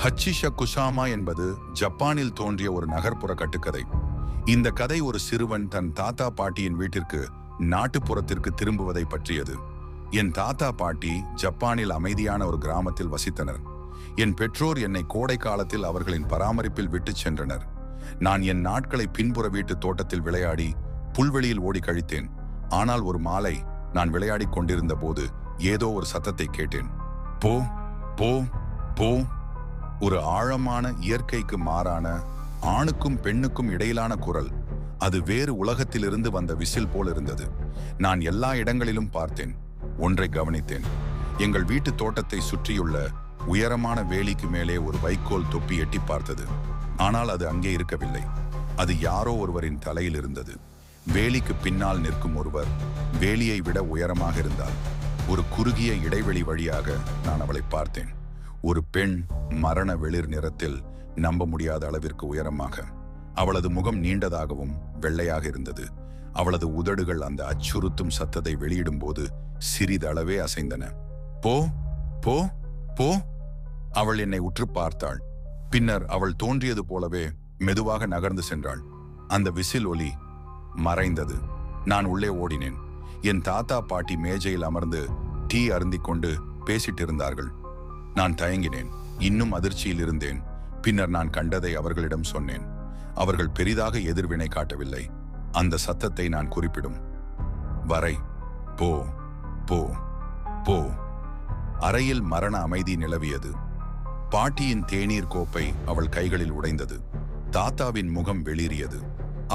ஹச்சிஷ குசாமா என்பது ஜப்பானில் தோன்றிய ஒரு நகர்ப்புற கட்டுக்கதை. இந்த கதை ஒரு சிறுவன் தன் தாத்தா பாட்டியின் வீட்டிற்கு நாட்டுப்புறத்திற்கு திரும்புவதை பற்றியது. என் தாத்தா பாட்டி ஜப்பானில் அமைதியான ஒரு கிராமத்தில் வசித்தனர். என் பெற்றோர் என்னை கோடை காலத்தில் அவர்களின் பராமரிப்பில் விட்டுச் சென்றனர். நான் என் நாட்களை பின்புற வீட்டு தோட்டத்தில் விளையாடி புல்வெளியில் ஓடி கழித்தேன். ஆனால் ஒரு மாலை நான் விளையாடிக் கொண்டிருந்த போது ஏதோ ஒரு சத்தத்தை கேட்டேன். போ போ போ. ஒரு ஆழமான, இயற்கைக்கு மாறான, ஆணுக்கும் பெண்ணுக்கும் இடையிலான குரல். அது வேறு உலகத்திலிருந்து வந்த விசில் போல் இருந்தது. நான் எல்லா இடங்களிலும் பார்த்தேன். ஒன்றை கவனித்தேன். எங்கள் வீட்டு தோட்டத்தை சுற்றியுள்ள உயரமான வேலிக்கு மேலே ஒரு வைக்கோல் தொப்பி எட்டி பார்த்தது. ஆனால் அது அங்கே இருக்கவில்லை. அது யாரோ ஒருவரின் தலையில் இருந்தது. வேலிக்கு பின்னால் நிற்கும் ஒருவர் வேலியை விட உயரமாக இருந்தார். ஒரு குறுகிய இடைவெளி வழியாக நான் அவளை பார்த்தேன். ஒரு பெண், மரண வெளிர் நிறத்தில், நம்ப முடியாத அளவிற்கு உயரமாக. அவளது முகம் நீண்டதாகவும் வெள்ளையாக இருந்தது. அவளது உதடுகள் அந்த அச்சுறுத்தும் சத்தத்தை வெளியிடும் போது சிறிதளவே அசைந்தன. போ போ போ. அவள் என்னை உற்று பார்த்தாள். பின்னர் அவள் தோன்றியது போலவே மெதுவாக நகர்ந்து சென்றாள். அந்த விசில் ஒலி மறைந்தது. நான் உள்ளே ஓடினேன். என் தாத்தா பாட்டி மேஜையில் அமர்ந்து டீ அருந்திக் கொண்டு பேசிட்டு இருந்தார்கள். நான் தயங்கினேன். இன்னும் அதிர்ச்சியில் இருந்தேன். பின்னர் நான் கண்டதை அவர்களிடம் சொன்னேன். அவர்கள் பெரிதாக எதிர்வினை காட்டவில்லை. அந்த சத்தத்தை நான் குறிப்பிடும் வரை போ போ போ. அறையில் மரண அமைதி நிலவியது. பாட்டியின் தேநீர் கோப்பை அவள் கைகளில் உடைந்தது. தாத்தாவின் முகம் வெளிரியது.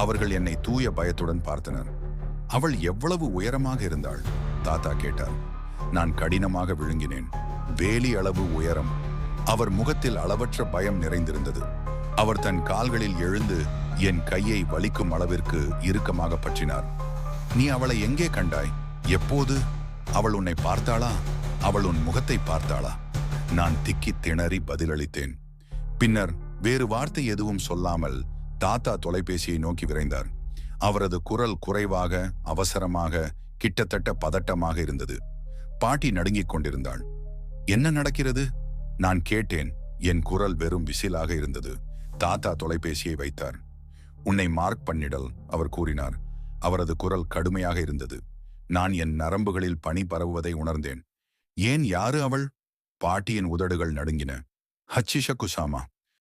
அவர்கள் என்னை தூய பயத்துடன் பார்த்தனர். அவள் எவ்வளவு உயரமாக இருந்தாள்? தாத்தா கேட்டார். நான் கடினமாக விழுங்கினேன். வேலி அளவு உயரம். அவர் முகத்தில் அளவற்ற பயம் நிறைந்திருந்தது. அவர் தன் கால்களில் எழுந்து என் கையை வலிக்கும் அளவிற்கு இறுக்கமாக பற்றினார். நீ அவளை எங்கே கண்டாய்? எப்போது? அவள் உன்னை பார்த்தாளா? அவள் உன் முகத்தை பார்த்தாளா? நான் திக்கி திணறி பதிலளித்தேன். பின்னர் வேறு வார்த்தை எதுவும் சொல்லாமல் தாத்தா தொலைபேசியை நோக்கி விரைந்தார். அவரது குரல் குறைவாக, அவசரமாக, கிட்டத்தட்ட பதட்டமாக இருந்தது. பாட்டி நடுங்கிக் கொண்டிருந்தாள். என்ன நடக்கிறது? நான் கேட்டேன். என் குரல் வெறும் விசிலாக இருந்தது. தாத்தா தொலைபேசியை வைத்தார். உன்னை மார்க் பண்ணிடல், அவர் கூறினார். அவரது குரல் கடுமையாக இருந்தது. நான் என் நரம்புகளில் பனி பரவுவதை உணர்ந்தேன். ஏன்? யாரு அவள்? பாட்டியின் உதடுகள் நடுங்கின. ஹச்சிஷ குசாமா.